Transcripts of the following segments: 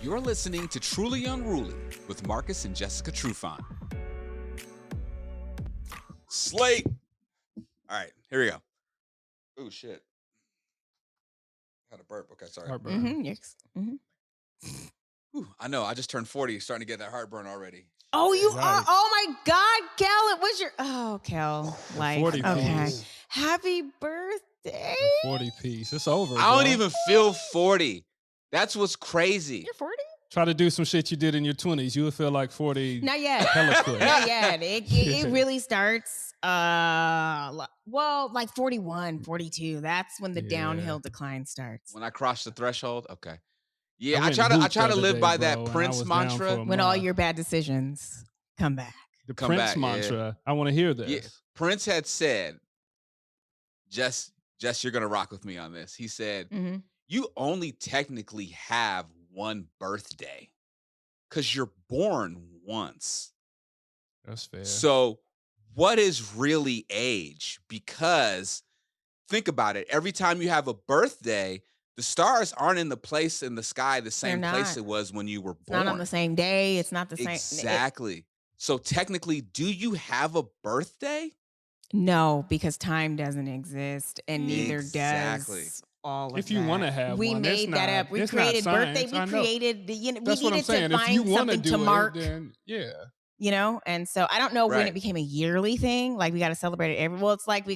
You're listening to Truly Unruly with Marcus and Jessica Trufant. Slate. All right, here we go. Oh, shit. Had a burp. Okay, sorry. Heartburn. Yes. Mm-hmm. Whew, I know. I just turned 40. Starting to get that heartburn already. Oh, you Yikes. are. Oh my God, Kel. It was your. Oh, Kel. Like, 40 okay. piece. Happy birthday. The 40 piece. It's over. I don't bro. even feel 40. That's what's crazy. You're 40? Try to do some shit you did in your 20s. You would feel like 40. Not yet. Hella quick. Not yet. It really starts, like 41, 42. That's when the Yeah. downhill decline starts. When I cross the threshold, okay. Yeah, I went try hoop to the live other by day, that bro, and I Prince was down mantra. for a When all month. your bad decisions come back. The Come Prince back, yeah. mantra. I want to hear this. Yeah, Prince had said, Jess, you're gonna rock with me on this. He said, Mm-hmm. you only technically have one birthday because you're born once. That's fair. So what is really age? Because think about it. Every time you have a birthday, the stars aren't in the sky the same place not. it was when you were It's born. not on the same day. It's not the same. Exactly. So technically, do you have a birthday? No, because time doesn't exist, and neither Exactly. does all of If you that. want to have we one, made it's that not- up. We it's not created birthday. science, We I know. created we That's what I'm needed saying. to If you find want to something do to mark. it, then yeah. And so I don't know when Right. it became a yearly thing. Like we got to celebrate it it's like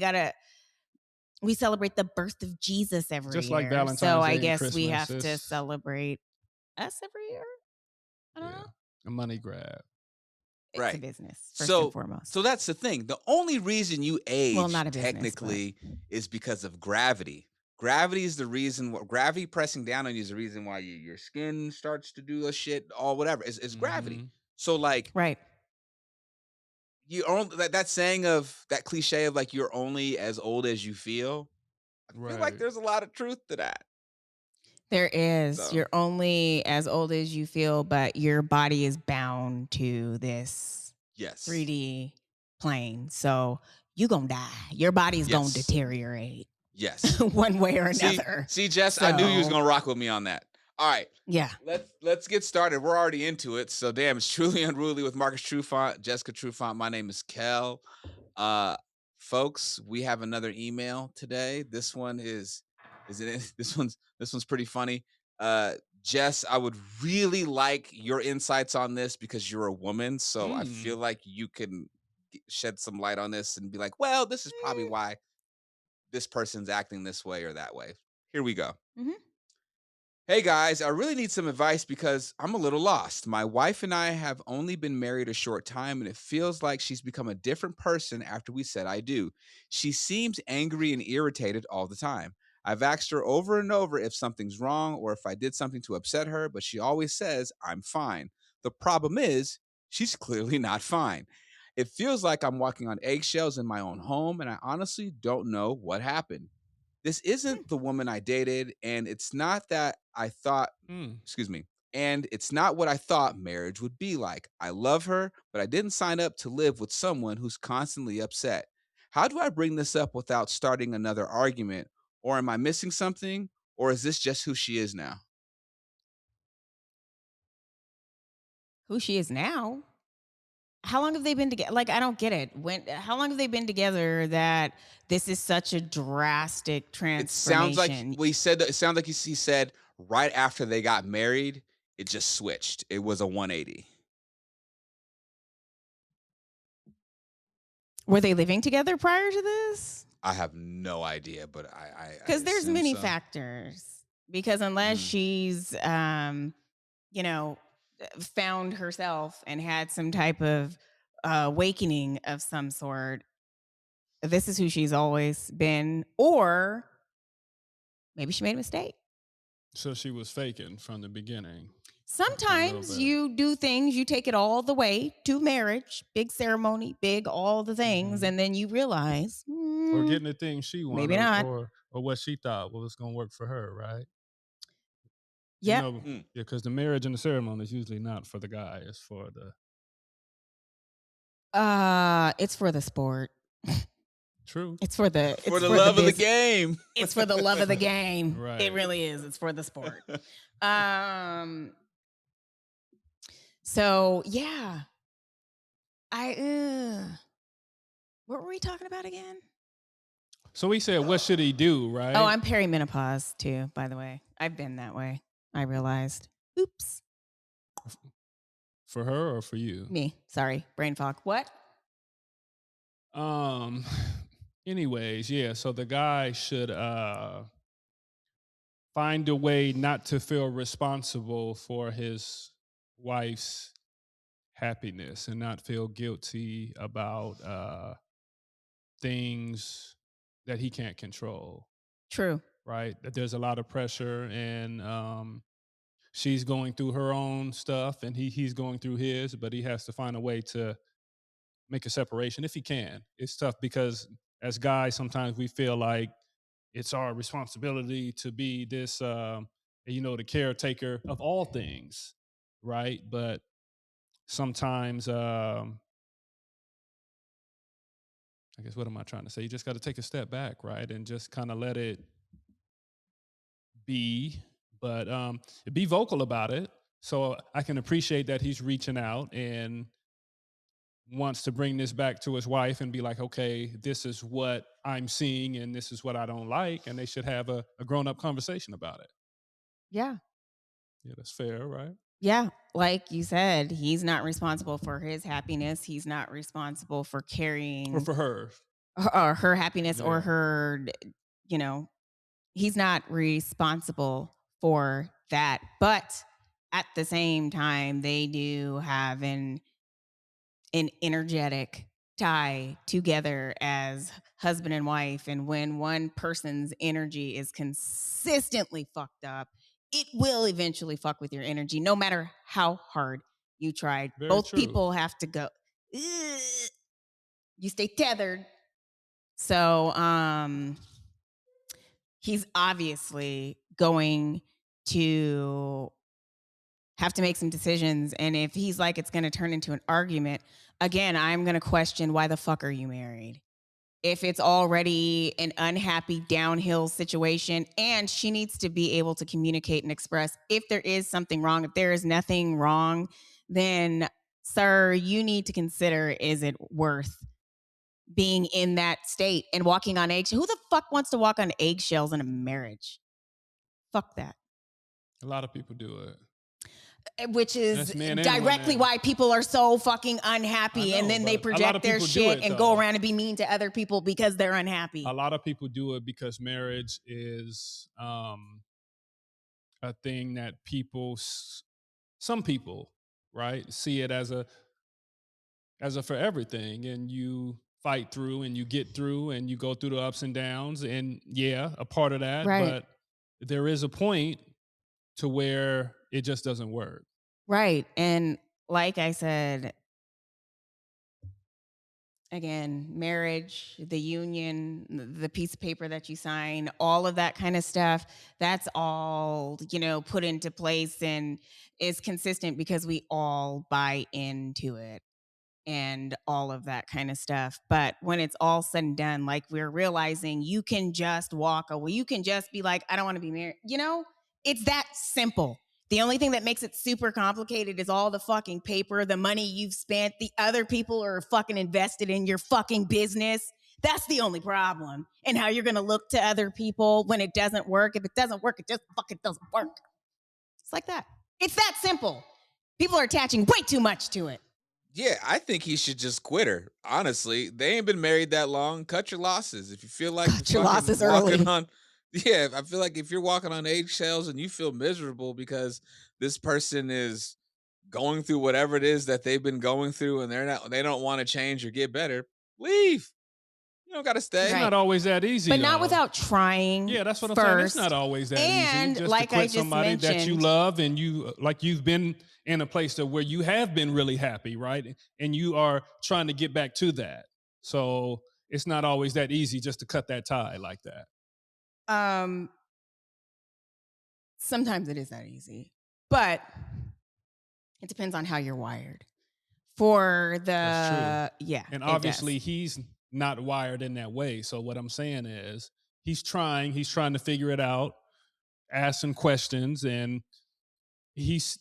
we celebrate the birth of Jesus every Just year. like Valentine's so I Day and guess we have Christmas, to it's- celebrate us every year. I don't Yeah. know. A money grab. It's a Right. business first and foremost. So that's the thing. The only reason you age not a business, technically is because of gravity. Gravity is the reason. Gravity pressing down on you is the reason why your skin starts to do a shit or whatever. It's gravity. Mhm. So like Right. you only that saying of that cliche of like you're only as old as you feel. I feel like Right. there's a lot of truth to that. There is. So- You're only as old as you feel, but your body is bound to this Yes. 3D plane. So you gonna die. Your body's gonna Yes. deteriorate Yes. one way or another. See, Jess, I knew you was So- gonna rock with me on that. All right. Yeah. Let's get started. We're already into it. So damn, it's Truly Unruly with Marcus Trufant, Jessica Trufant. My name is Kel. Folks, we have another email today. This one is it this one's pretty funny. Jess, I would really like your insights on this because you're a woman. So I feel like you can shed some light on this and be like, well, this is probably why this person's acting this way or that way. Here we go. Mhm. Hey guys, I really need some advice because I'm a little lost. My wife and I have only been married a short time, and it feels like she's become a different person after we said I do. She seems angry and irritated all the time. I've asked her over and over if something's wrong or if I did something to upset her, but she always says I'm fine. The problem is, she's clearly not fine. It feels like I'm walking on eggshells in my own home, and I honestly don't know what happened. This isn't the woman I dated, and it's not that I thought, and it's not what I thought marriage would be like. I love her, but I didn't sign up to live with someone who's constantly upset. How do I bring this up without starting another argument? Or am I missing something? Or is this just who she is now? Who she is now? How long have they been together? Like, I don't get it. How long have they been together that this is such a drastic It transformation? sounds like it sounds like he said right after they got married, it just switched. It was a 180. Were they living together prior to this? I have no idea, but I Because there's assume many so. factors. Because unless she's, found herself and had some type of awakening of some sort, this is who she's always been. Or maybe she made a mistake. So she was faking from the beginning. Sometimes bit. you do things, you take it all the way to marriage, big ceremony, big all the things, and then you realize, Or getting the thing she wanted. maybe not. Or what she thought was going to work for her, right? Yeah. Because the marriage and the ceremony is usually not for the guy. It's for the... It's for the sport. True. It's for the love of the game. It's for the love of the game. Right. It really is. It's for the sport. So yeah, I what were we talking about again? So he said, what should he do, Oh, right? I'm perimenopause too, by the way. I've been that way. I realized. Oops. For her or for you? Me. Sorry. Brain fog. What? Um, anyways, yeah. So the guy should find a way not to feel responsible for his wife's happiness and not feel guilty about things that he can't control. True. Right? That there's a lot of pressure, and she's going through her own stuff, and he's going through his, but he has to find a way to make a separation if he can. It's tough because as guys, sometimes we feel like it's our responsibility to be this, the caretaker of all things, right? But sometimes, I guess, what am I trying to say? You just got to take a step back, right, and just kind of let it be, but be vocal about it. So I can appreciate that he's reaching out and wants to bring this back to his wife and be like, okay, this is what I'm seeing and this is what I don't like. And they should have a grown up conversation about it. Yeah. Yeah, that's fair, right? Yeah. Like you said, he's not responsible for his happiness. He's not responsible for Or carrying for her. her happiness or Yeah. her, you know, he's not responsible for that. But at the same time, they do have an energetic tie together as husband and wife. And when one person's energy is consistently fucked up, it will eventually fuck with your energy, no matter how hard you tried. Very Both true. people have to go. "Ugh." You stay tethered. So he's obviously going to have to make some decisions. And if he's like, it's going to turn into an argument, again, I'm going to question, why the fuck are you married? If it's already an unhappy downhill situation, and she needs to be able to communicate and express if there is something wrong. If there is nothing wrong, then, sir, you need to consider, is it worth being in that state and walking on eggshells? Who the fuck wants to walk on eggshells in a marriage? Fuck that. A lot of people do it. Which is That's men and directly women. why people are so fucking I unhappy, and know, then they but a lot project of their people do shit it and go though. around and be mean to other people because they're A unhappy. lot of people do it because marriage is a thing that some people, right, see it as a for everything, and you fight through and you get through and you go through the ups and downs, and yeah, a part of that, Right. but there is a point to where it just doesn't work. Right. And like I said, again, marriage, the union, the piece of paper that you sign, all of that kind of stuff, that's all, put into place and is consistent because we all buy into it and all of that kind of stuff. But when it's all said and done, like, we're realizing you can just walk away. You can just be like, I don't want to be married. It's that simple. The only thing that makes it super complicated is all the fucking paper, the money you've spent, the other people are fucking invested in your fucking business. That's the only problem. And how you're going to look to other people when it doesn't work. If it doesn't work, it just fucking doesn't work. It's like that. It's that simple. People are attaching way too much to it. Yeah, I think he should just quit her. Honestly, they ain't been married that long. Cut your losses. If you feel like Cut your fucking losses walking early. on, yeah, I feel like if you're walking on eggshells and you feel miserable because this person is going through whatever it is that they've been going through and they don't want to change or get better, leave. You don't got to It's stay. Right. not always that easy But not though. without trying Yeah, that's what I'm saying. It's not first. always that easy And just to like I quit just somebody that you mentioned, love, and you've been in a place where you have been really happy, right? And you are trying to get back to that. So it's not always that easy just to cut that tie like that. um, sometimes it is that easy. But it depends on how you're wired. For That's true. yeah, And it does. obviously he's not wired in that way. So what I'm saying is he's trying to figure it out, ask some questions, and he's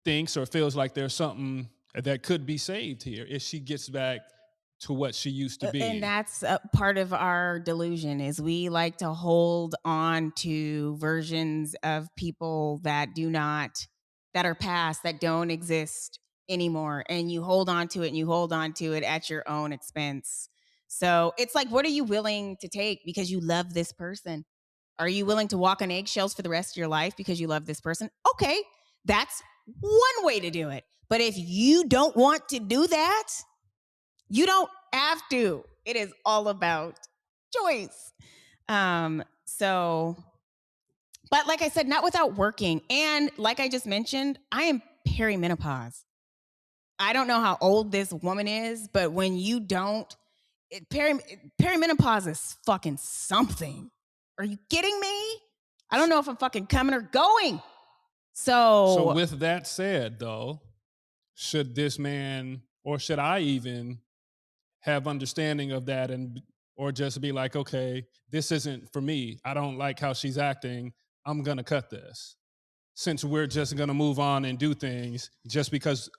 thinks or feels like there's something that could be saved here if she gets back to what she used to And be. that's a part of our delusion is we like to hold on to versions of people that do not that are past that don't exist anymore, and you hold on to it and you hold on to it at your own expense. So it's like, what are you willing to take because you love this person? Are you willing to walk on eggshells for the rest of your life because you love this person? Okay, that's one way to do it. But if you don't want to do that, you don't have to. It is all about choice. So, but like I said, not without working. And like I just mentioned, I am perimenopause. I don't know how old this woman is, but when you don't, perimenopause is fucking something. Are you kidding me? I don't know if I'm fucking coming or going. So, So, with that said, though, should this man or should I even have understanding of that and or just be like, okay, this isn't for me. I don't like how she's acting. I'm gonna cut this. Since we're just gonna move on and do things just because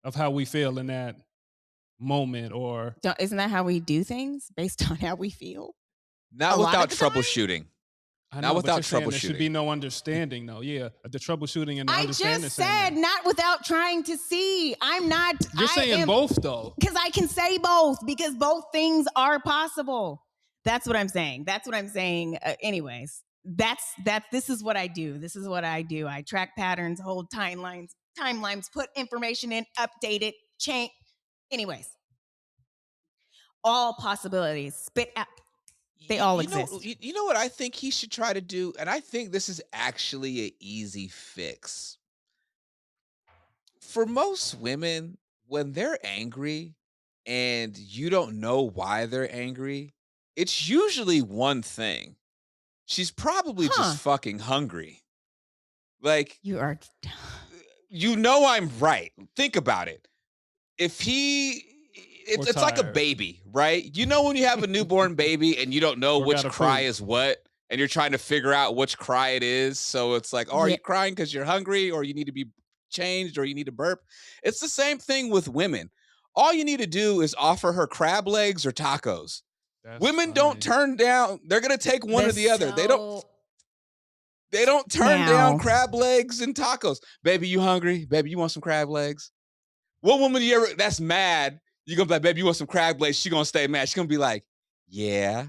of how we feel in that moment or isn't that how we do things based on how we feel? A Not lot of without the time? troubleshooting. I Not know, but without you're saying there should troubleshooting. be no understanding though. Yeah, the troubleshooting and the I understanding just saying said that. not without trying to see. I'm not, You're I saying am, both though. because I can say both, because both things are possible. That's what I'm saying. That's what I'm saying. Anyways, this is what I do. This is what I do. I track patterns, hold timelines, put information in, update it, change. Anyways, all possibilities, spit out. They all exist. You know what I think he should try to do, and I think this is actually an easy fix. For most women, when they're angry and you don't know why they're angry, it's usually one thing. She's probably just Huh. fucking hungry. Like, You are. you know I'm right. Think about it. If he Or it's like a tired. baby, right? You know when you have a newborn baby and you don't know Or which gotta cry poop. is what, and you're trying to figure out which cry it is. So it's like, oh, are Yeah. you crying because you're hungry, or you need to be changed, or you need to burp? It's the same thing with women. All you need to do is offer her crab legs or tacos. That's Women don't funny. turn down, they're gonna take one or This the other. so They don't turn down now. crab legs and tacos. Baby, you hungry? Baby, you want some crab legs? What woman you ever that's mad? You gonna be like, baby, you want some crab legs? She gonna stay mad. She gonna be like, yeah.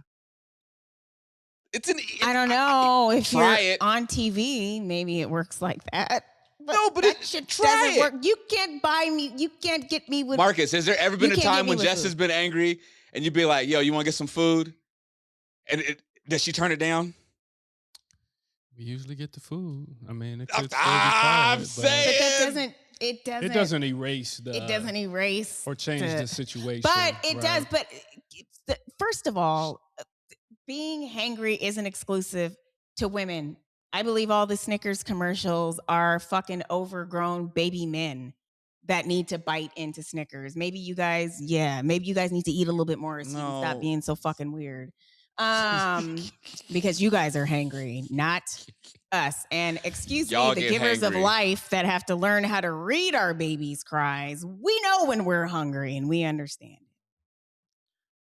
I don't know if Try you're it. on TV, maybe it works like that. But No, but that shit try doesn't it. work. You can't buy me. You can't get me with. Marcus, has there ever You been a can't get time me when with Jess food. has been angry and you'd be like, yo, you wanna get some food? And does she turn it down? We usually get the food. I mean, it I'm, could still be I'm quiet, but But that saying. doesn't. It doesn't. it doesn't erase It doesn't erase or change the. the situation. But it does. right? But first of all, being hangry isn't exclusive to women. I believe all the Snickers commercials are fucking overgrown baby men that need to bite into Snickers. Maybe you guys, maybe you guys need to eat a little bit more so you can stop No. being so fucking weird. Because you guys are hangry, not us. And excuse me, Y'all the get givers of hangry. life that have to learn how to read our babies' cries. We know when we're hungry and we understand.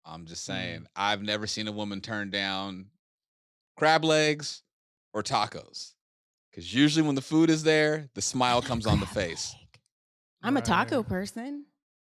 I'm just Hmm. saying, I've never seen a woman turn down crab legs or tacos. Because usually when the food is there, the smile comes on the face. I'm a taco Right. person.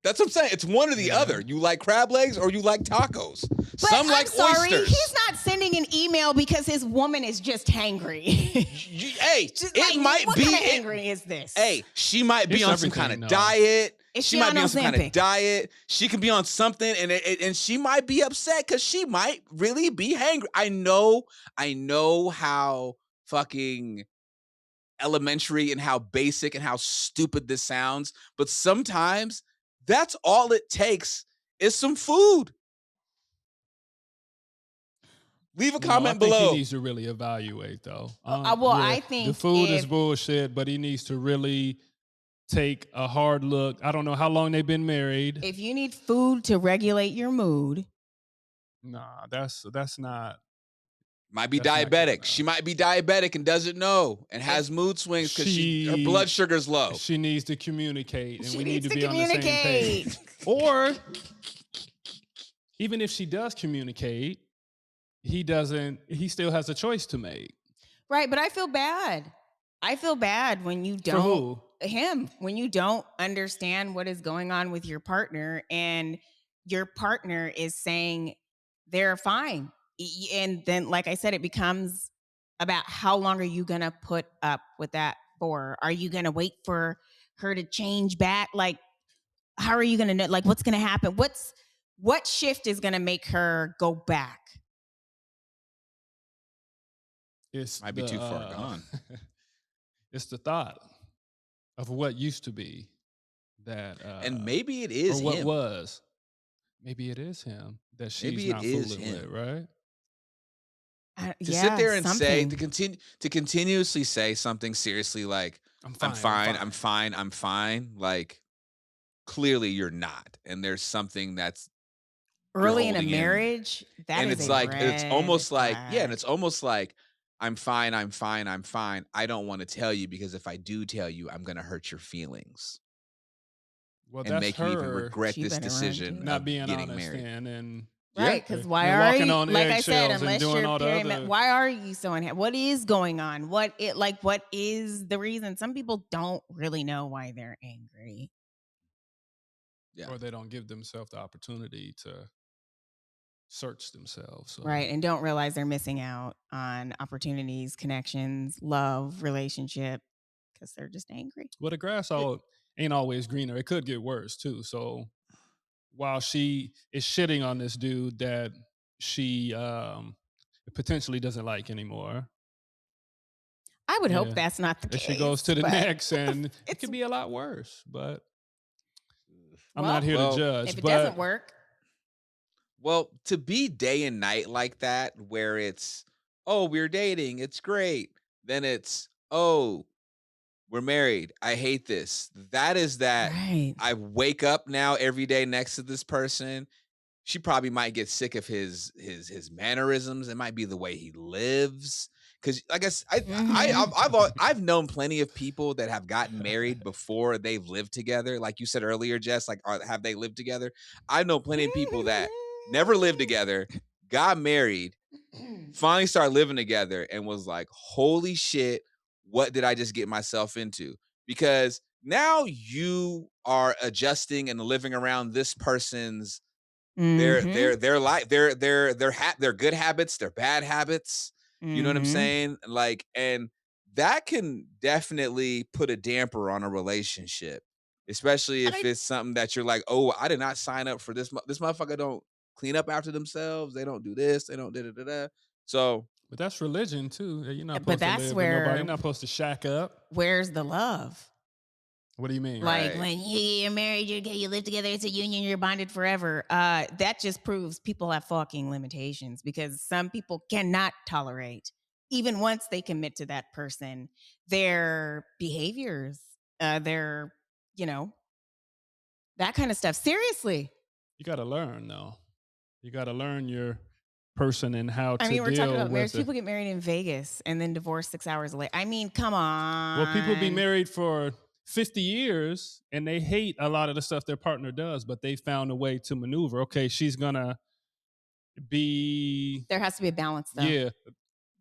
That's what I'm saying. It's one or the Yeah. other. You like crab legs or you like tacos. But Some I'm like sorry, oysters. he's not sending an email because his woman is just hangry. Hey, Just it like, might what be. kind of hangry is this? Hey, she might be It's on some kind everything, of though. diet. Is She she might on be on some kind of Ozempic? diet. She could be on something, and she might be upset because she might really be hangry. I know how fucking elementary and how basic and how stupid this sounds, but sometimes that's all it takes is some food. Leave a No, I comment think he below. needs to really evaluate, though. Well, Yeah, I the think food is if bullshit, but he needs to really take a hard look. I don't know how long they've been married. you need food to regulate your mood, Nah, that's not. Might be That's not good diabetic. She enough. might be diabetic and doesn't know and If has mood swings because her blood She sugar's low. she needs to communicate, and she we need needs to to be on the same communicate. page. Or even if she does communicate, he still has a choice to make. Right, but I feel bad. I feel bad when you For don't who? him, when you don't understand what is going on with your partner and your partner is saying they're fine. And then like I said, it becomes about how long are you going to put up with that for? Are you going to wait for her to change back? Like how are you going to know like what's going to happen? What shift is going to make her go back? It's Might be the too far gone. it's the thought of what used to be that And maybe it or is what him. was. Maybe it is him that she's Maybe it not is fooling with, him. right? To sit Yeah, there and say something. to continuously say something seriously like I'm I'm fine. I'm fine, I'm fine. fine, I'm fine, like clearly you're not. And there's something that's you're Early in a holding in. marriage, that And is it's a like it's red almost like yeah, and flag. it's almost like I'm fine, I'm fine, I'm fine. I don't want to tell you because if I do tell you, I'm going to hurt your feelings Well, and that's make you even her regret She this better run decision too. not of being getting honest married. and Yeah. Right, because why are walking you on like I said, eggshells and unless doing you're all the period, other. why are you so unhappy? What is going on? What is the reason? Some people don't really know why they're angry. Yeah. Or they don't give themselves the opportunity to search themselves. So, Right. And don't realize they're missing out on opportunities, connections, love, relationship, because they're just angry. well, the grass Yeah. all ain't always greener. It could get worse too. So, while she is shitting on this dude that she potentially doesn't like anymore, I would hope yeah, that's not the if she goes to case, the but next, and it it's could be a lot worse. But I'm not well, here to Well, if judge. it doesn't But work, well, to be day and night like that where it's oh, we're dating, it's great. Then it's oh, we're married. I hate this. That is that right. I wake up now every day next to this person. She probably might get sick of his mannerisms. It might be the way he lives. Because I guess Hmm. I've known plenty of people that have gotten married before they've lived together. Like you said earlier, Jess, like have they lived together? I know plenty of people that never lived together, got married, finally started living together, and was like, "Holy shit, what did I just get myself into?" Because now you are adjusting and living around this person's Hmm. their life their good habits, their bad habits. You know what I'm Hmm. saying? Like, and that can definitely put a damper on a relationship, especially And if I it's something that you're like, oh, I did not sign up for this. This motherfucker don't clean up after themselves. They don't do this. They don't da da da da. So but that's religion too. You're not but supposed to that's live with nobody. You're where not supposed to shack up. where's the love? What do you mean? Like right, when you're married, you live together, it's a union, you're bonded forever. That just proves people have fucking limitations because some people cannot tolerate, even once they commit to that person, their behaviors, their, you know, that kind of stuff. Seriously. You got to learn though. You got to learn your person and how I to mean, we're talking deal about marriage. with it. People get married in Vegas and then divorce 6 hours later. I mean, come Well, people be on. married for 50 years and they hate a lot of the stuff their partner does, but they found a way to maneuver. Okay, she's gonna be There has to be a balance, though. yeah,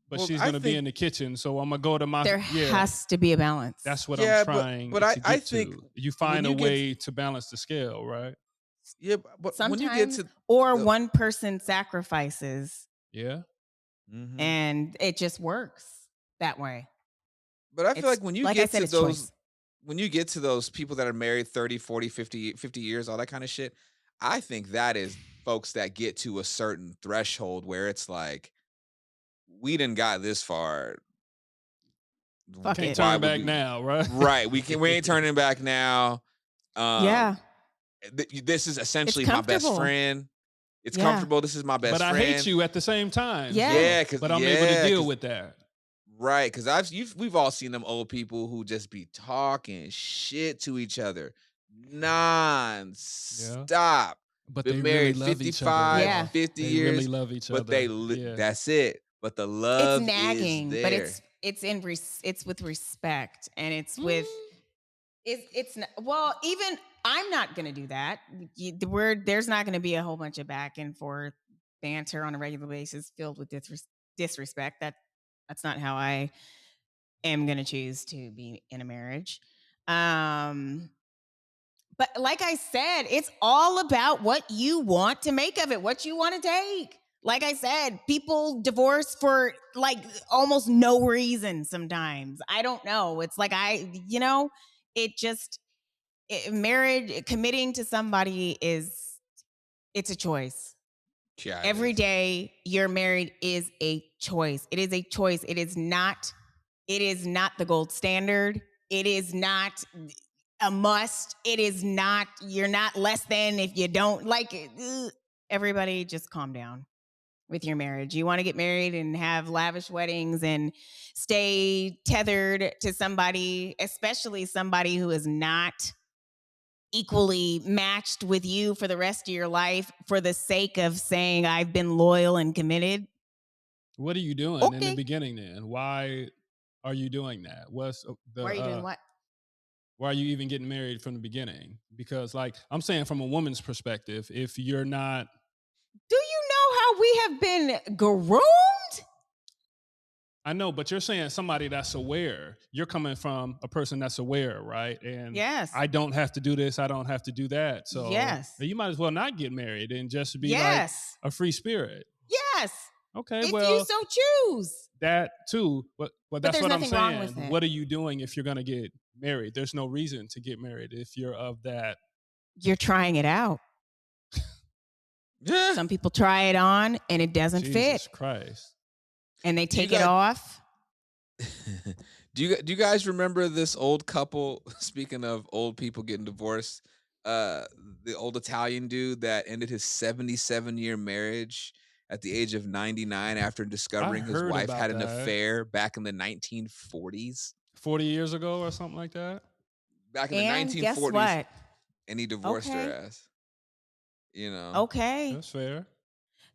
but well, she's I gonna be think in the kitchen. So I'm gonna go to my There yeah. has to be a balance. That's what I'm yeah, trying but to I get think to. You when find a you get way to balance the scale, right? yeah, but when you get Sometimes, to or the one person sacrifices Yeah. mhm. and it just works that way. But I feel It's like when you like I get said, to it's those choice. when you get to those people that are married 30, 40, 50 years, all that kind of shit, I think that is folks that get to a certain threshold where it's like, we didn't got this far. Fuck Can't it. Why turn would back we? now, right? Right. We ain't turning back now. Yeah. Um, this is It's essentially my best comfortable. friend. It's Yeah. comfortable. This is my But best I hate friend. you at the same time. Yeah. So, Yeah, cause but I'm able to yeah, deal cause with that. right, because we've all seen them old people who just be talking shit to each other Yeah. non-stop. But Been they really married love each other 55, Yeah. though. 50 They really years, love each but other. Yeah. that's it. but the It's love is nagging, but there. it's with respect, and it's with Mm. it's not, well, even I'm not going to do that. There's not going to be a whole bunch of back and forth banter on a regular basis filled with disrespect. That's not how I am going to choose to be in a marriage. Um but like I said, it's all about what you want to make of it, what you want to take. Like I said, people divorce for like almost no reason sometimes. I don't know. It's like it just marriage, committing to somebody it's a choice. Yeah, it Every is. day you're married is a choice. It is a choice. It is not the gold standard. It is not a must. It is not, you're not less than if you don't like it. Everybody just calm down with your marriage. You want to get married and have lavish weddings and stay tethered to somebody, especially somebody who is not equally matched with you for the rest of your life for the sake of saying I've been loyal and committed. What are you doing in the Okay. beginning then? Why are you doing that? What's Why are you doing what? why are you even getting married from the beginning? Because like I'm saying from a woman's perspective, if you're not Do you know how we have been groomed? I know, but you're saying somebody that's aware. You're coming from a person that's aware, right? And Yes. I don't have to do this, I don't have to do that. So Yes. you might as well not get married and just be like Yes. a free spirit. Yes. Okay, If you well, so choose. that too. But But that's there's what I'm nothing wrong saying. with it. What are you doing if you're gonna get married? There's no reason to get married if you're of that. You're trying it out. Yeah. Some people try it on and it doesn't fit Jesus Christ. and they Do you take it guys off. do you guys remember this old couple? Speaking of old people getting divorced, uh, the old Italian dude that ended his 77-year marriage at the age of 99 after I discovering his heard wife about had an that affair back in the 1940s. 40 years ago or something like that. Back in the And guess 1940s, what? and he divorced her Okay. ass. You know, Okay. That's fair.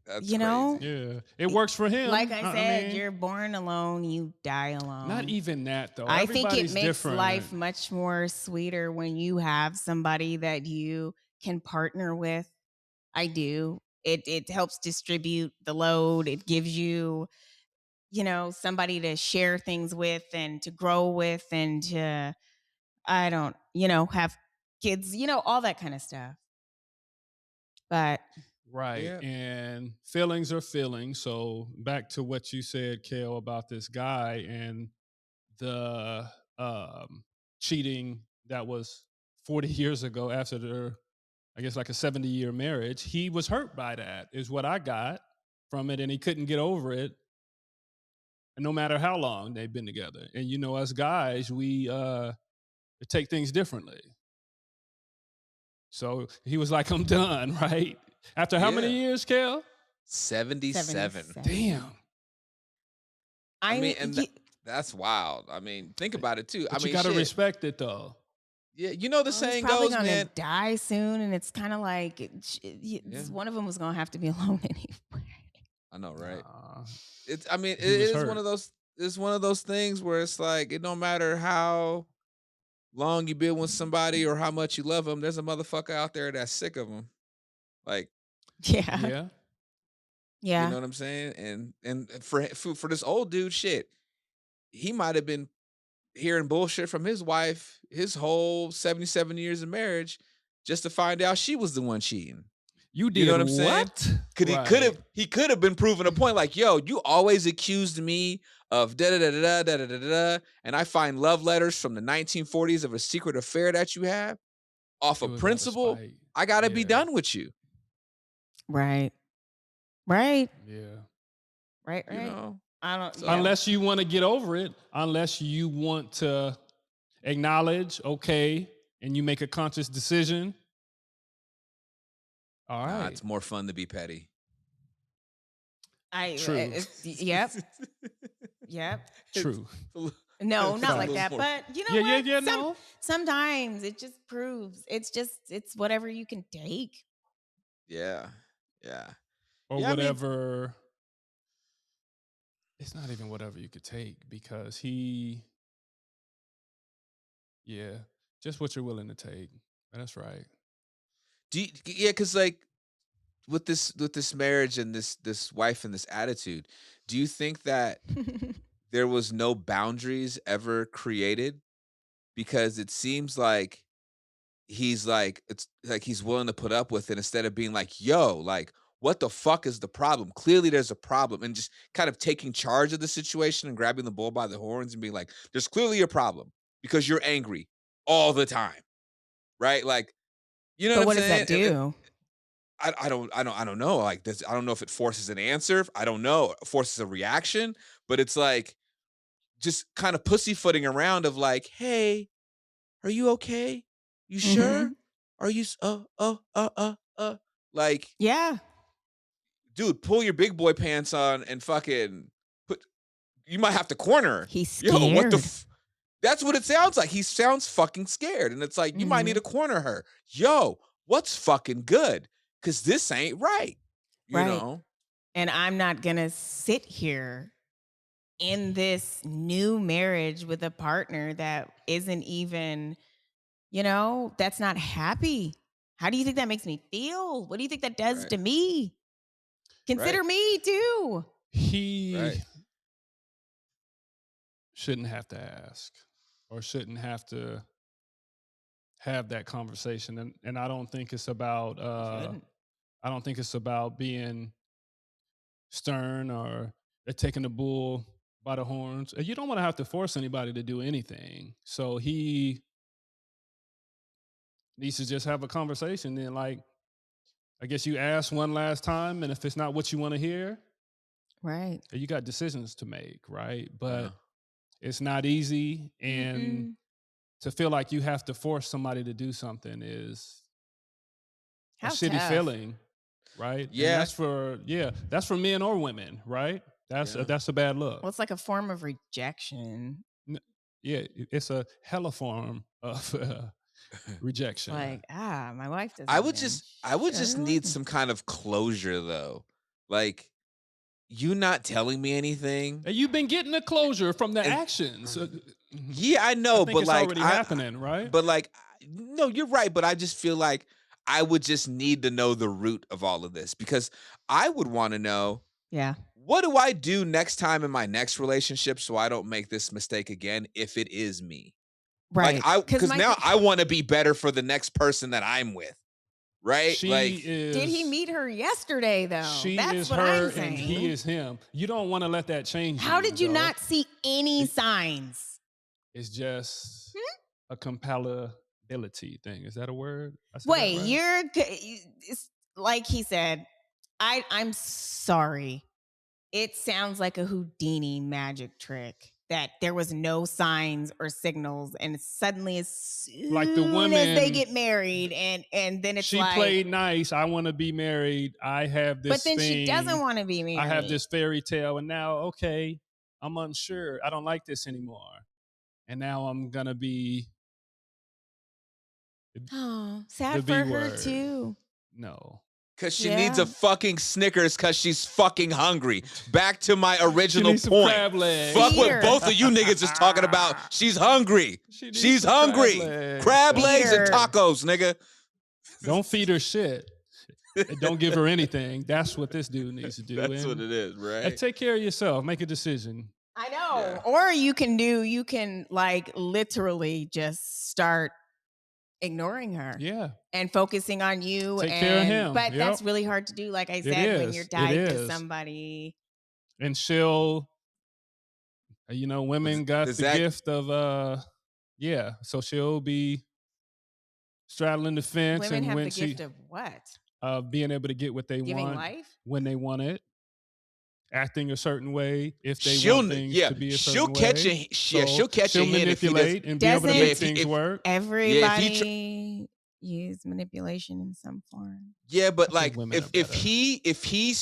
that's You know, crazy. Yeah. It works for like him. I I said, mean, you're born alone, you die not alone. even that though. I think it Everybody's makes life different. much more sweeter when you have somebody that you can partner with. I do. It helps distribute the load. It gives you, somebody to share things with and to grow with and to I don't, have kids, all that kind of stuff. But Right. Yeah. And feelings are feelings. So back to what you said, Kale, about this guy and the cheating that was 40 years ago after their, I guess, like a 70-year marriage. He was hurt by that, is what I got from it. And he couldn't get over it, no matter how long they've been together. And, us guys, we take things differently. So he was like, I'm done, right? After how many Yeah. years, Kale? 77. 77. Damn. I mean, I and y- that's wild. I mean, think about it too. I But you mean, got to shit. respect it though. Yeah, you know the well, he's saying probably goes, gonna man. die soon, and it's kind of like Yeah, one of them was gonna have to be alone anyway. I know, right? Nah, It's. I mean, it he was is one hurt. of those. It's one of those things where it's like it don't matter how long you've been with somebody or how much you love them. There's a motherfucker out there that's sick of them. Like, Yeah, Yeah. you yeah, know what I'm saying? And for this old dude, shit, he might have been hearing bullshit from his wife his whole 77 years of marriage just to find out she was the one cheating. You You know did what I'm saying? what? Could Right. he could have been proving a point like, yo, you always accused me of da da da da da da da da, and I find love letters from the 1940s of a secret affair that you have off It of was out of principle. spite. I gotta be Yeah. done with you. right, right, Yeah. right, You right. know. I don't. Yeah, So Unless you want to get over it, unless you want to acknowledge, okay, and you make a conscious decision. All nah, right. it's more fun to be petty. True. yep, yep. it's, True. a li- No, it's not a like little Facts. that. more. But you know Yeah, yeah, what? yeah, no. Sometimes it just proves it's whatever you can take. Yeah, yeah, Or yeah. I mean, whatever It's not even whatever you could take because yeah, just what you're willing to take. That's right. Yeah, because like with this marriage and this wife and this attitude, do you think that there was no boundaries ever created? Because it seems like it's like he's willing to put up with it instead of being like, yo, like, what the fuck is the problem? Clearly there's a problem, and just kind of taking charge of the situation and grabbing the bull by the horns and being like, there's clearly a problem because you're angry all the time, right? Like, you know what But I'm what does that saying? And do? I don't know. Like, this, I don't know if it forces an answer. I don't know, forces a reaction, but it's like just kind of pussyfooting around of like, hey, are you okay? You sure? Mhm. Are you like, Yeah, dude, pull your big boy pants on and fucking put you might have to corner her. he's Yo, what the scared. f that's what it sounds like. He sounds fucking scared. And it's like, you might need to Mhm. corner her. Yo, what's fucking good? Cause this ain't right. You Right. know? And I'm not gonna sit here in this new marriage with a partner that isn't even, that's not happy. How do you think that makes me feel? What do you think that does Right. to me? Right. Consider me too. Right. He shouldn't have to ask or shouldn't have to have that conversation. And I don't think it's about He shouldn't. I don't think it's about being stern or taking the bull by the horns. You don't want to have to force anybody to do anything. So he needs to just have a conversation. And like, I guess you ask one last time, and if it's not what you want to hear, Right. you got decisions to make, right? But Uh, it's not easy, and Mm-mm. to feel like you have to force somebody to do something is a How shitty tough. feeling, right? And yeah. that's for men or women, right? Yeah. That's a bad look. Well, it's like a form of rejection. N- Yeah, it's a hella form of rejection. Like, my wife I doesn't would even just I would show just her like need me. some kind of closure though. Like, you not telling me anything. And you've been getting the closure from the And actions. yeah, I I know, think but it's like already happening, right? no, you're right, but I just feel like I would just need to know the root of all of this because I would want to know, Yeah. what do I do next time in my next relationship so I don't make this mistake again if it is me? Like, Right. I Because cuz my now thing, I want to be better for the next person that I'm with, right? She Like, did he is meet her yesterday though? she That's is what her I'm and he saying. is him. You don't want to let that change How you, did you though. not see any It- signs? It's just Hmm? a compatibility thing. Is that a word? I said that Wait, right? it's like he said, I'm sorry. It sounds like a Houdini magic trick that there was no signs or signals, and suddenly as Like the soon as they women, get married, and then it's she like, played nice. I want to be married. I have but this then she doesn't thing. want to be I have married. this fairy tale, and now, okay, I'm unsure. I don't like this anymore. And now I'm gonna be Oh, the sad B for her word. too. No. cuz she needs a Yeah. fucking Snickers cuz she's fucking hungry. Back to my She original needs some point. crab legs. Fuck Feed what her. both of you niggas is talking about. She's hungry. She needs She's some crab hungry. legs. Crab Feed legs and her. tacos, nigga. Don't feed her shit. And don't give her anything. That's what this dude needs to do. That's what it is, And right? take care of yourself. Make a decision. I Yeah. know. Or you can like literally just start ignoring her Yeah. and focusing on you, Take care of and him. but Yep. that's really hard to do, like I It said, when you're is. It tied to is. somebody. And she'll, women got Does the that gift of yeah. So she'll be straddling the fence, Women and have when the she gift of what? being able to get what they Giving want life? when they want it, acting a certain way if they want she'll things yeah, to be a she'll certain catch way. a yeah, So she'll catch a she'll hint if he does. manipulate and be able to Yeah, Doesn't make if he things if work. yeah, if he everybody use manipulation in some form? yeah, I but think like women are if better. he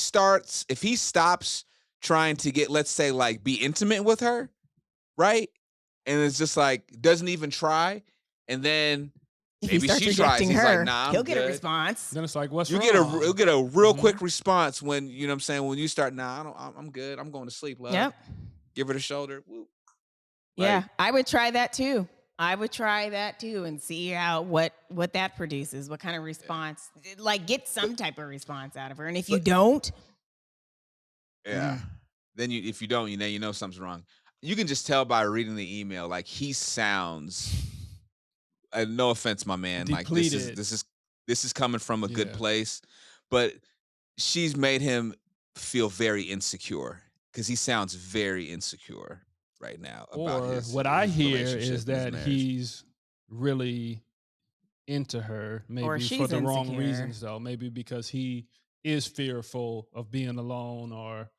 stops trying to get, let's say, like, be intimate with her, right? And it's just like doesn't even try, and then If he Maybe starts she tries. rejecting He's like, her, "Nah, I'm he'll get a good." response. Then it's like, what's You'll wrong? get a real Hmm. quick response when, you know what I'm saying, when you start, "Nah, I don't I'm good. I'm going to sleep, love." Yep. Give her the shoulder. Whoop. Yeah, Like, I would try that too. I would try that too and see how what that produces, what kind of yeah. response. Like get But some type of response out of her. And if you but don't, yeah. mm, Then if you don't, you know something's wrong. You can just tell by reading the email, like he sounds, no offense, my man, like Depleted. this is coming from a good Yeah. place, but she's made him feel very insecure because he sounds very insecure right now about Or his what I his hear is relationship and his that marriage. he's really into her, or maybe for she's the wrong insecure. reasons, though. Maybe because he is fearful of being alone or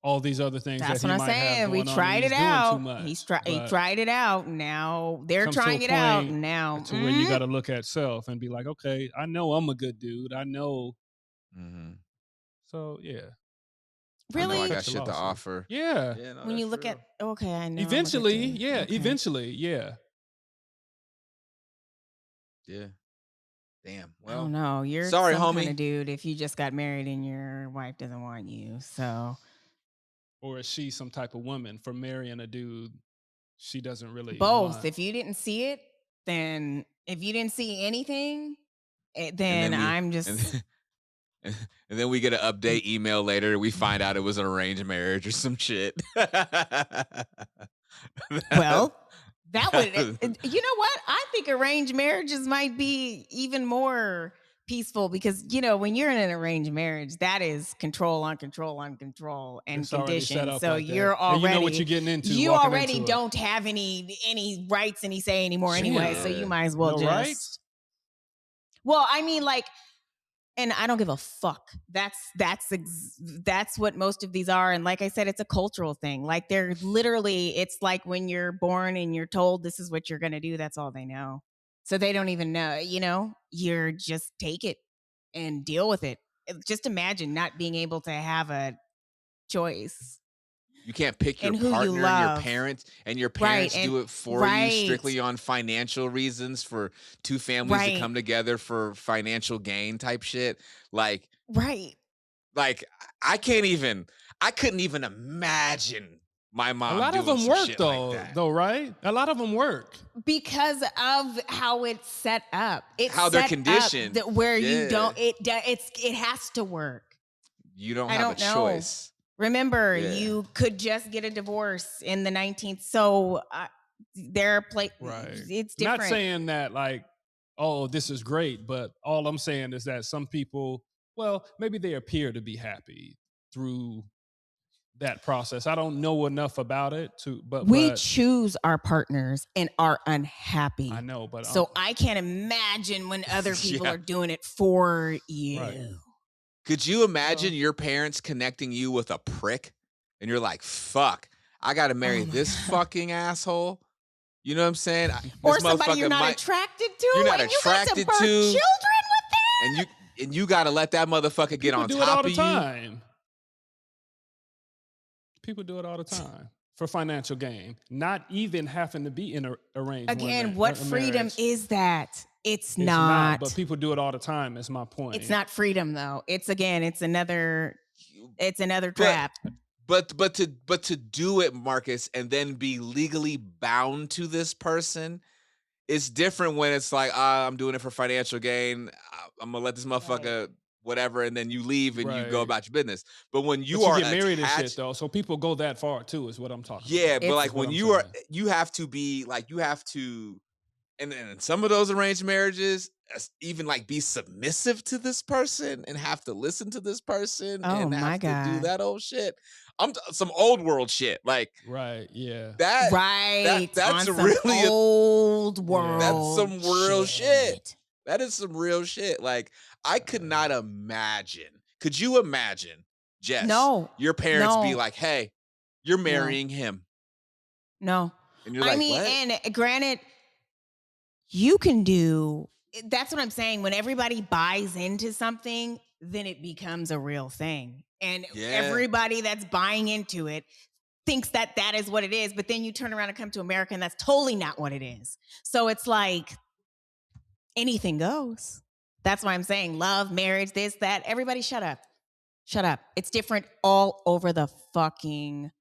all these other things that That's what he I'm might have saying. We going on, and tried he's it doing too out. much. He But tried it out. Now they're comes to a trying it out. point Now, to where you got to look at self and be like, okay, I know I'm a good dude. I know. Mhm. So yeah, I know I really, got cut your shit to losses. offer. Yeah. Yeah, no, when you that's look at real. okay, I know I'm a good Eventually, dude. yeah. Okay. Eventually, yeah. Yeah. Damn. I don't Well, know. You're sorry, some kind homie. of dude if you just got married and your wife doesn't want you. So Or is she some type of woman for marrying a dude she doesn't really both. want? If you didn't see it, then if you didn't see anything, And then then we I'm and just then, and then we get an update email later. We find out it was an arranged marriage or some shit. That- well, that would you know what? I think arranged marriages might be even more peaceful because when you're in an arranged marriage, that is control on control on control and It's already set conditions. up So like that, and you know what you're getting into you walking already into it. don't have any rights any say anymore anyway. So Damn, you yeah. might as well no rights. just well, I mean, like, and I don't give a fuck. That's what most of these are. And like I said, it's a cultural thing. Like they're literally, it's like when you're born and you're told this is what you're gonna do. That's all they know. So they don't even know. You're just take it and deal with it. Just imagine not being able to have a choice You can't pick your and who you partner love. and your Right. parents And do it for you right. strictly on financial reasons for two families to Right. come together for financial gain type shit. Like Right. like I can't even I couldn't even imagine my A mom lot of doing them some work shit like that. though, right? A lot of them work. Because of how it's set up. It's How they're set up conditioned. that where you Yeah. don't it has to work. You don't I have a don't know. choice. Remember, Yeah. you could just get a divorce in the 19th. So there are Right. it's Not different. saying that like, oh, this is great, but all I'm saying is that some people, well, maybe they appear to be happy through that process. I don't know enough about it to, We but choose our partners and are I unhappy. know, but So I can't imagine when other people Yeah. are doing it for right. you. Could you imagine Well, your parents connecting you with a prick and you're like, "Fuck, I got to marry Oh my this God. fucking asshole?" You know what I'm saying? This Or somebody you're motherfucker not might attracted you're to not and you got to attracted birth to children with and them. you got to let that motherfucker get people on do it all top the of you. time. People do it all the time for financial gain, not even having to be in a arranged Again, women, what a freedom marriage. is that? It's It's not, but not. people do it all the time. Is my It's point. not freedom though. It's another But trap. but to do it, Marcus, and then be legally bound to this person, it's different when it's like, I'm doing it for financial gain. I'm gonna let this Right. motherfucker whatever, and then you leave and you go Right. about your business. But when you But you are get married and shit attached, though, so people go that far too. Is what I'm talking yeah, about. but It's Is like what when I'm you are, saying. you have to be like, you have to, and then in some of those arranged marriages, even like be submissive to this person and have to listen to this person oh and my have to do God. that old shit. Some old world shit like Right? Yeah. that. Right. That's On some really old Yeah. that's world some real shit. shit. That is some real shit. Like, I could Uh, not imagine. Could you imagine, Jess, No. your parents be No. like, "Hey, you're No. marrying him," No. and you're I like, mean, "What?" and granted, you can do that's what I'm saying. When everybody buys into something, then it becomes a real thing. And Yeah, everybody that's buying into it thinks that that is what it is. But then you turn around and come to America and that's totally not what it is. So it's like, anything goes. That's why I'm saying love, marriage, this, that. Everybody shut up. Shut up. It's different all over the fucking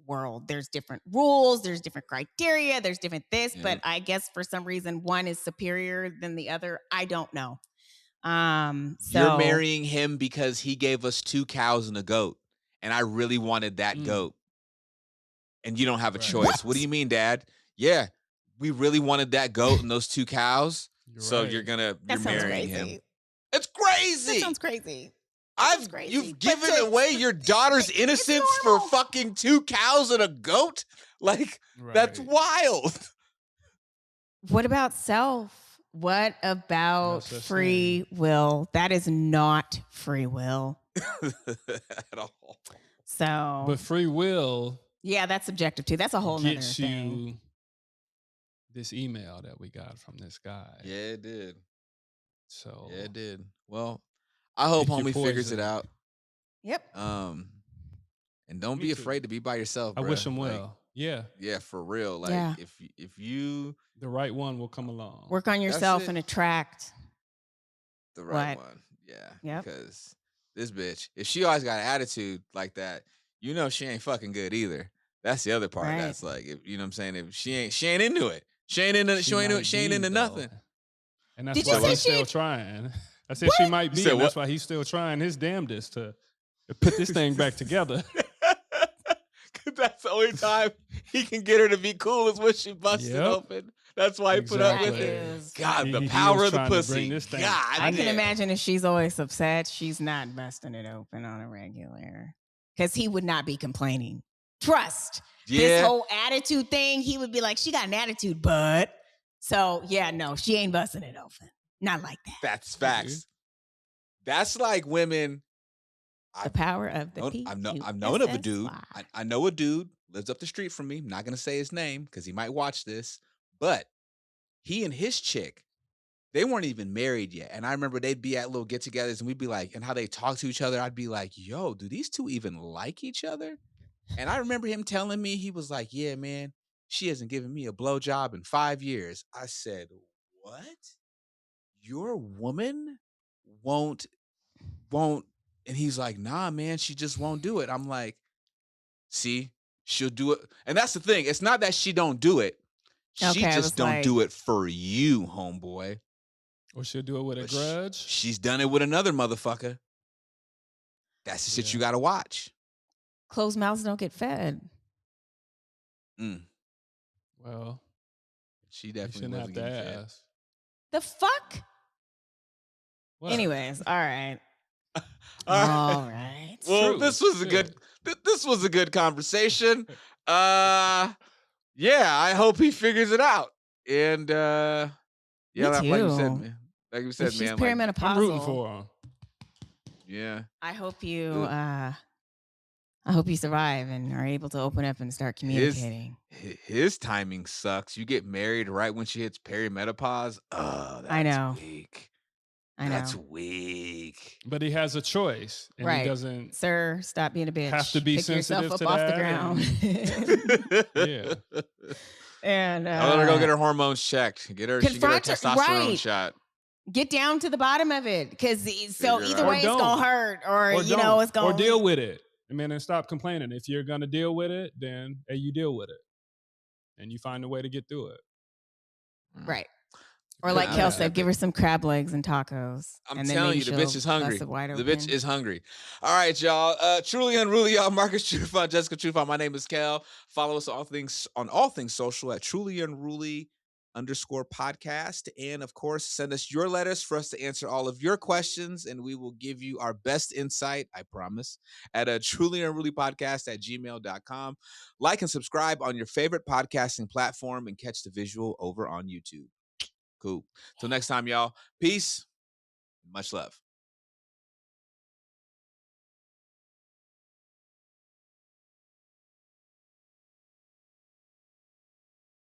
world. There's different rules, there's different criteria, there's different this, Yeah. but I guess for some reason one is superior than the other. I don't know. You're So marrying him because he gave us 2 cows and a goat, and I really wanted that Mm, goat, and you don't have a right. choice. What do what? you mean, Dad? Yeah, we really wanted that goat and those 2 cows, You're so right. That you're sounds marrying him. crazy. It's That sounds crazy. crazy. That sounds I've crazy. You've But given away your daughter's it's innocence for normal. fucking 2 cows and a goat? Like, that's Right. wild. What about self? What No about such thing. free will? That is not free will. At all. So, But free will yeah, that's subjective too. That's a whole nother gets thing. you this email that we got from this guy. Yeah, it did. Yeah, So it did. Well, I hope pick your homie figures it poison. out. Yep. Um, and don't Me be too. afraid to be by yourself, I wish bruh. him Like, well. Yeah. yeah, for real. Like, Yeah. if you The right one will come along. Work on that's yourself it, and attract the right what? one. Yeah, Yep. because this bitch, if she always got an attitude like that, you know she ain't fucking good either. That's the other part. Right. That's like, if you know what I'm saying, if she ain't into it. She ain't into She might she ain't be into though. nothing. And that's Did you Say why say what? he's she? still trying. I said she What? might You be, said and what? that's why he's still trying his damnedest to put this thing back together. 'Cause that's the only time he can get her to be cool is when she busted Yep. open. That's why he put up That with it. Exactly. is. God, the He is power of the trying to bring pussy. this thing. God I can damn. imagine if she's always upset, she's not busting it open on a regular. Because he would not be complaining. Trust. This Yeah. whole attitude thing, he would be like, she got an attitude, but. So, yeah, no, she ain't busting it open. Not like that. That's I do. facts. That's like women. The power of the I've known of a PUSSY. dude. I know a dude lives up the street from me. I'm not gonna say his name because he might watch this, but he and his chick, they weren't even married yet. And I remember they'd be at little get-togethers and we'd be like, and how they talk to each other, I'd be like, yo, do these two even like each other? And I remember him telling me, he was like, yeah, man, she hasn't given me a blowjob in 5 years. I said, what? Your woman won't won't and he's like, nah, man, she just won't do it. I'm like, see, she'll do it. And that's the thing. It's not that she don't do it. She Okay, I just was don't like, do it for you, homeboy. Or she'll do it with a But grudge. she's done it with another motherfucker. That's the shit Yeah. you gotta watch. closed mouths don't get fed. Mm, Well, she you definitely shouldn't have wasn't to getting fed. ask. The fuck? What? Anyways, all right. All right. All right. Well, True. this was a good Shit. this was a good conversation. Yeah, I hope he figures it out. And yeah, Me like you said, too. man. Like you If said, she's man, like I'm rooting perimenopausal, for him. yeah. I hope you The, I hope you survive and are able to open up and start his communicating. his timing sucks. You get married right when she hits perimenopause. Oh, I that's know. weak. I That's know. weak. But he has a choice, and he Right. doesn't Sir, stop being a bitch. have to be Pick yourself sensitive up to off the that. ground. Yeah. And I'll let her go get her hormones checked. Get her, she get her confront her, testosterone right. shot. Get down to the bottom of it. Because so Figure it either out. Or way, it's going don't. to hurt or, Or you know, don't. it's Or going deal with it. I mean, and stop complaining. If you're gonna deal with it, then hey, you deal with it, and you find a way to get through it. right. Or Good like I'm Kel gonna path. said, give her some crab legs and tacos. I'm And then telling maybe you, the bitch she'll is hungry. bust it wide The open. bitch is hungry. All right, y'all. Truly Unruly, y'all. Marcus Trufant, Jessica Trufant. My name is Kel. Follow us on all things social at Truly Unruly _podcast. And of course, send us your letters for us to answer all of your questions, and we will give you our best insight, I promise, at a Truly Unruly podcast at gmail.com. Like and subscribe on your favorite podcasting platform and catch the visual over on YouTube. Cool. Till next time, y'all. Peace. Much love.